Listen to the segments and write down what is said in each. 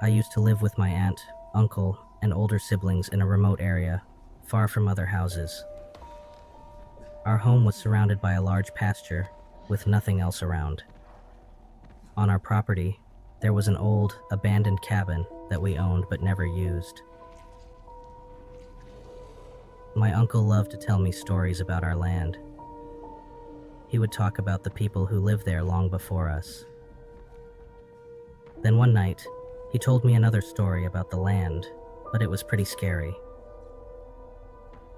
I used to live with my aunt, uncle, and older siblings in a remote area, far from other houses. Our home was surrounded by a large pasture, with nothing else around. On our property, there was an old, abandoned cabin that we owned but never used. My uncle loved to tell me stories about our land. He would talk about the people who lived there long before us. Then one night, he told me another story about the land, but it was pretty scary.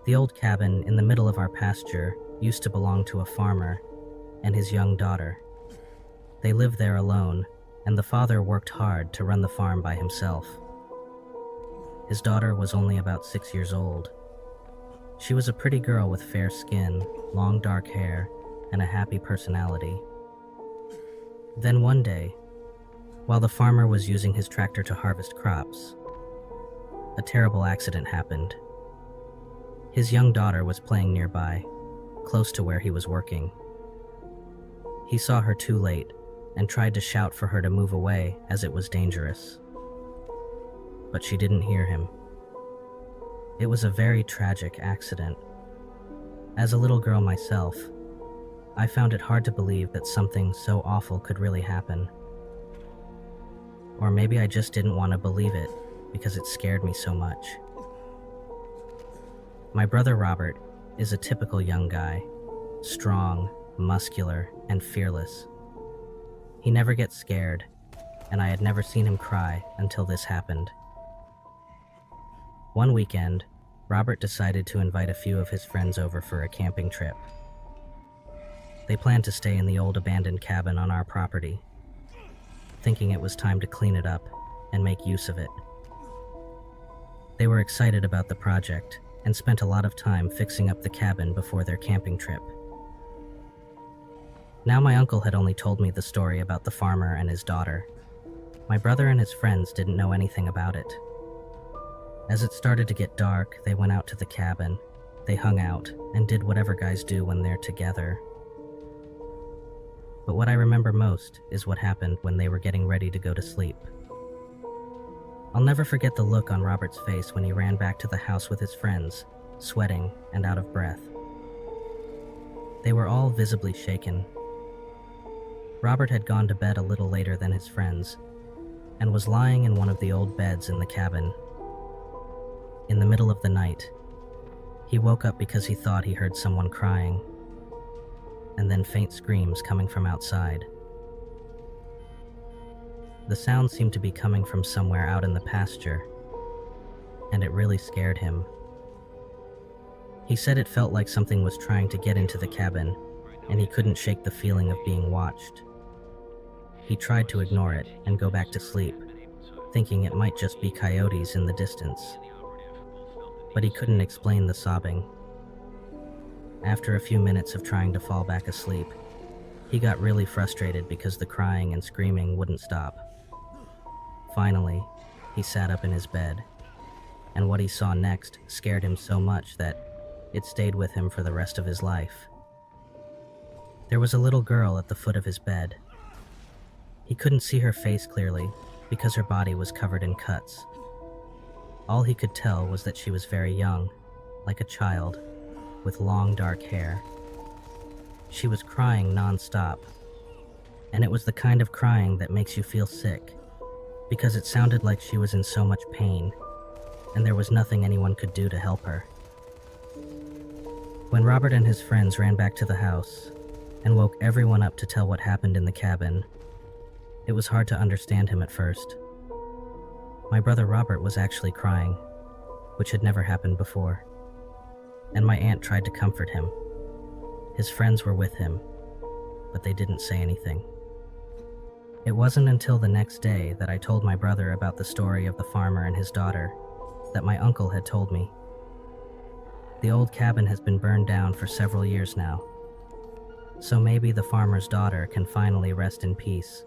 The old cabin in the middle of our pasture used to belong to a farmer and his young daughter. They lived there alone, and the father worked hard to run the farm by himself. His daughter was only about 6 years old. She was a pretty girl with fair skin, long dark hair, and a happy personality. Then one day, while the farmer was using his tractor to harvest crops, a terrible accident happened. His young daughter was playing nearby, close to where he was working. He saw her too late and tried to shout for her to move away as it was dangerous. But she didn't hear him. It was a very tragic accident. As a little girl myself, I found it hard to believe that something so awful could really happen. Or maybe I just didn't want to believe it because it scared me so much. My brother Robert is a typical young guy, strong, muscular, and fearless. He never gets scared, and I had never seen him cry until this happened. One weekend, Robert decided to invite a few of his friends over for a camping trip. They planned to stay in the old abandoned cabin on our property, thinking it was time to clean it up and make use of it. They were excited about the project and spent a lot of time fixing up the cabin before their camping trip. Now my uncle had only told me the story about the farmer and his daughter. My brother and his friends didn't know anything about it. As it started to get dark, they went out to the cabin. They hung out and did whatever guys do when they're together. But what I remember most is what happened when they were getting ready to go to sleep. I'll never forget the look on Robert's face when he ran back to the house with his friends, sweating and out of breath. They were all visibly shaken. Robert had gone to bed a little later than his friends, and was lying in one of the old beds in the cabin. In the middle of the night, he woke up because he thought he heard someone crying, and then faint screams coming from outside. The sound seemed to be coming from somewhere out in the pasture, and it really scared him. He said it felt like something was trying to get into the cabin, and he couldn't shake the feeling of being watched. He tried to ignore it and go back to sleep, thinking it might just be coyotes in the distance. But he couldn't explain the sobbing. After a few minutes of trying to fall back asleep, he got really frustrated because the crying and screaming wouldn't stop. Finally, he sat up in his bed, and what he saw next scared him so much that it stayed with him for the rest of his life. There was a little girl at the foot of his bed. He couldn't see her face clearly because her body was covered in cuts. All he could tell was that she was very young, like a child, with long dark hair. She was crying non-stop, and it was the kind of crying that makes you feel sick, because it sounded like she was in so much pain, and there was nothing anyone could do to help her. When Robert and his friends ran back to the house and woke everyone up to tell what happened in the cabin, it was hard to understand him at first. My brother Robert was actually crying, which had never happened before, and my aunt tried to comfort him. His friends were with him, but they didn't say anything. It wasn't until the next day that I told my brother about the story of the farmer and his daughter that my uncle had told me. The old cabin has been burned down for several years now, so maybe the farmer's daughter can finally rest in peace.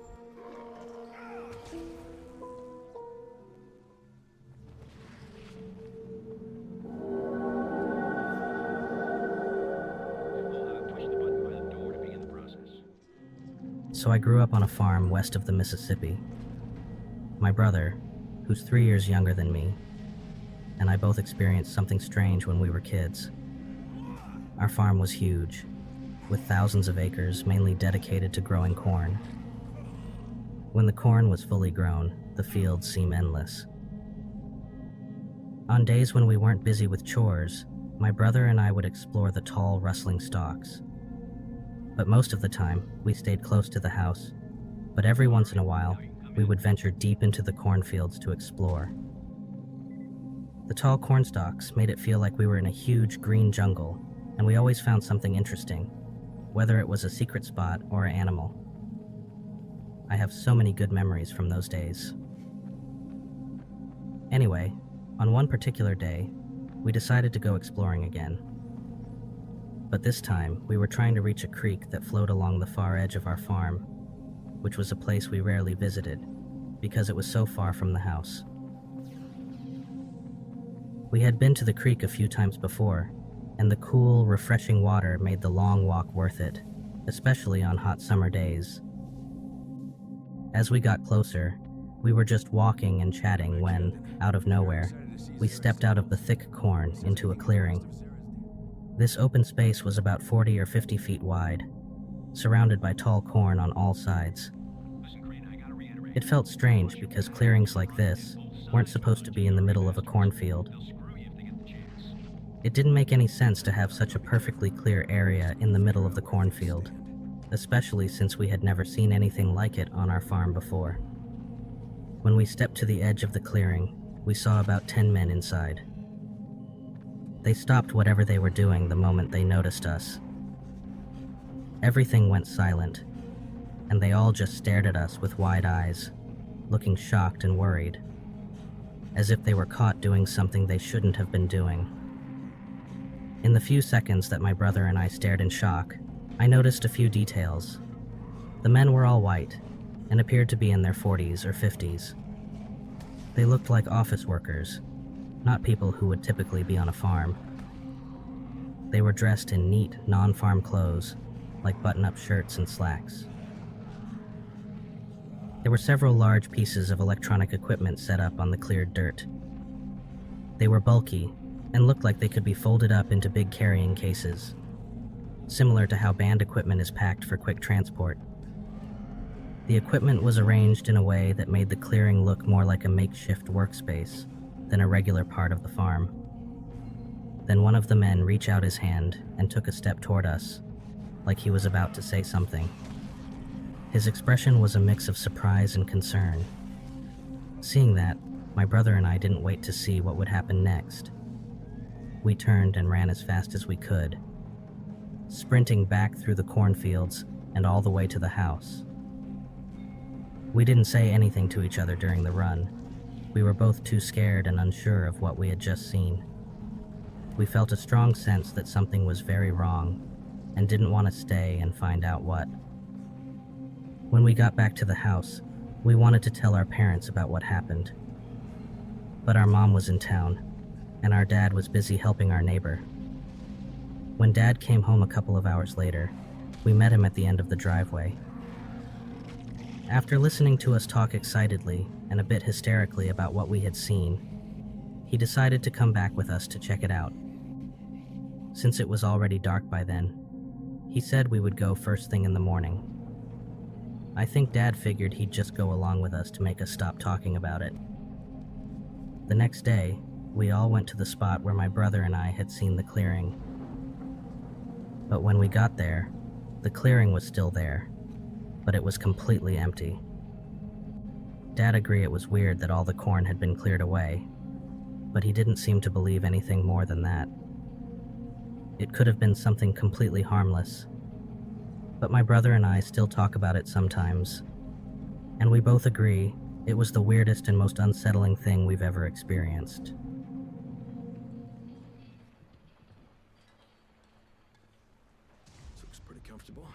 So I grew up on a farm west of the Mississippi. My brother, who's 3 years younger than me, and I both experienced something strange when we were kids. Our farm was huge, with thousands of acres mainly dedicated to growing corn. When the corn was fully grown, the fields seemed endless. On days when we weren't busy with chores, my brother and I would explore the tall, rustling stalks. But most of the time, we stayed close to the house, but every once in a while, we would venture deep into the cornfields to explore. The tall corn stalks made it feel like we were in a huge green jungle, and we always found something interesting, whether it was a secret spot or an animal. I have so many good memories from those days. Anyway, on one particular day, we decided to go exploring again. But this time, we were trying to reach a creek that flowed along the far edge of our farm, which was a place we rarely visited because it was so far from the house. We had been to the creek a few times before, and the cool, refreshing water made the long walk worth it, especially on hot summer days. As we got closer, we were just walking and chatting when, out of nowhere, we stepped out of the thick corn into a clearing. This open space was about 40 or 50 feet wide, surrounded by tall corn on all sides. It felt strange because clearings like this weren't supposed to be in the middle of a cornfield. It didn't make any sense to have such a perfectly clear area in the middle of the cornfield, especially since we had never seen anything like it on our farm before. When we stepped to the edge of the clearing, we saw about 10 men inside. They stopped whatever they were doing the moment they noticed us. Everything went silent, and they all just stared at us with wide eyes, looking shocked and worried, as if they were caught doing something they shouldn't have been doing. In the few seconds that my brother and I stared in shock, I noticed a few details. The men were all white, and appeared to be in their 40s or 50s. They looked like office workers, not people who would typically be on a farm. They were dressed in neat, non-farm clothes, like button-up shirts and slacks. There were several large pieces of electronic equipment set up on the cleared dirt. They were bulky, and looked like they could be folded up into big carrying cases, similar to how band equipment is packed for quick transport. The equipment was arranged in a way that made the clearing look more like a makeshift workspace than a regular part of the farm. Then one of the men reached out his hand and took a step toward us, like he was about to say something. His expression was a mix of surprise and concern. Seeing that, my brother and I didn't wait to see what would happen next. We turned and ran as fast as we could, sprinting back through the cornfields and all the way to the house. We didn't say anything to each other during the run. We were both too scared and unsure of what we had just seen. We felt a strong sense that something was very wrong and didn't want to stay and find out what. When we got back to the house, we wanted to tell our parents about what happened. But our mom was in town, and our dad was busy helping our neighbor. When Dad came home a couple of hours later, we met him at the end of the driveway. After listening to us talk excitedly and a bit hysterically about what we had seen, he decided to come back with us to check it out. Since it was already dark by then, he said we would go first thing in the morning. I think Dad figured he'd just go along with us to make us stop talking about it. The next day, we all went to the spot where my brother and I had seen the clearing. But when we got there, the clearing was still there, but it was completely empty. Dad agreed it was weird that all the corn had been cleared away, but he didn't seem to believe anything more than that. It could have been something completely harmless, but my brother and I still talk about it sometimes, and we both agree it was the weirdest and most unsettling thing we've ever experienced. This looks pretty comfortable.